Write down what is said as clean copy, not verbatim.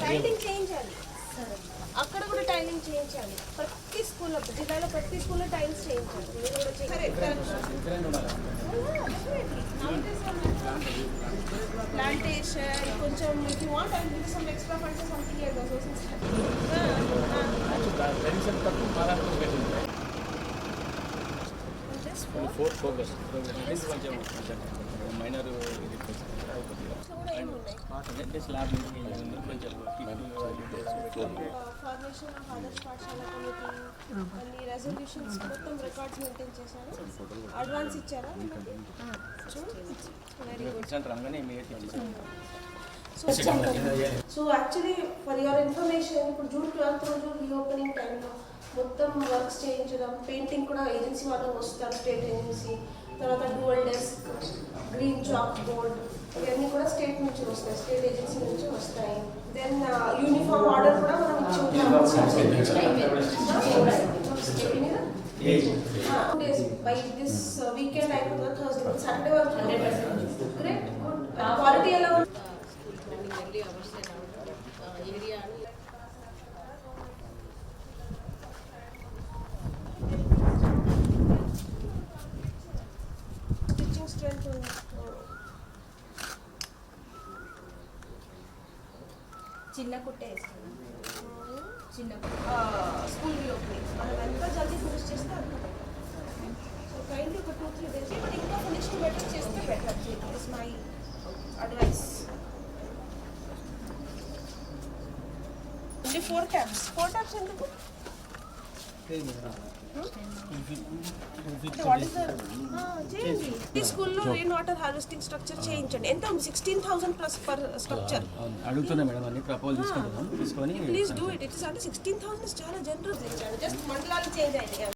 Tiling చేయించాలి, అక్కడ కూడా టైలింగ్ చేయించాలి. ప్రతి స్కూల్లో, జిల్లాలో ప్రతి స్కూల్లో టైల్స్ చేయించాలి. ప్లాంటేషన్ కొంచెం if you want I will give some extra funds something like minor slab formation of ఆదర్శ పాఠశాల కమిటీ అన్ని రెజల్యూషన్స్ మొత్తం రికార్డ్స్ మెయింటైన్ చేశారు. అడ్వాన్స్ ఇచ్చారా? Very good. So actually for your information ఇప్పుడు జూన్ 12th రోజు రీఓపెనింగ్ టైంలో మొత్తం వర్క్స్ చేయించడం, పెయింటింగ్ కూడా ఏజెన్సీ వాళ్ళు వస్తారు, స్టేట్ ఏజెన్సీ, తర్వాత dual desk, green chalk board, ఇవన్నీ కూడా స్టేట్ నుంచి వస్తాయి, స్టేట్ ఏజెన్సీ నుంచి వస్తాయి. దెన్ యూనిఫామ్ ఆర్డర్ కూడా మనం బై దిస్ వీకెండ్ అయిపోతుంది, థర్స్డే సండే వరకు. Great, good. క్వాలిటీ ఎలా ఉంది? స్టిచ్చింగ్ స్ట్రెంత్ ఉంది. చిన్న కుట్టే చిన్న స్కూల్ ఓపెనింగ్ మనం ఎంత జల్దీ ఫినిష్ చేస్తే అంత. సో కైండ్లీ ఒక 2-3 days బట్ ఇంకా ఫినిష్ బెటర్ చేస్తే better. It's my advice. Only 4 tabs. 4 tabs ఎందుకు? చేయండి. ఈ స్కూల్లో రెయిన్ వాటర్ హార్వెస్టింగ్ స్ట్రక్చర్ చేయించండి. ఎంత ఉంది? 16,000 ప్లస్ పర్ స్ట్రక్చర్. అడుగుతున్నా మేడం, అన్ని ప్రపోజల్ తీసుకుంటాం, తీసుకొని please do it. It is అంటే 16,000 చాలా జనరస్ ఇచ్చాడు. జస్ట్ మండలాలు చేంజ్ అయ్యాయి.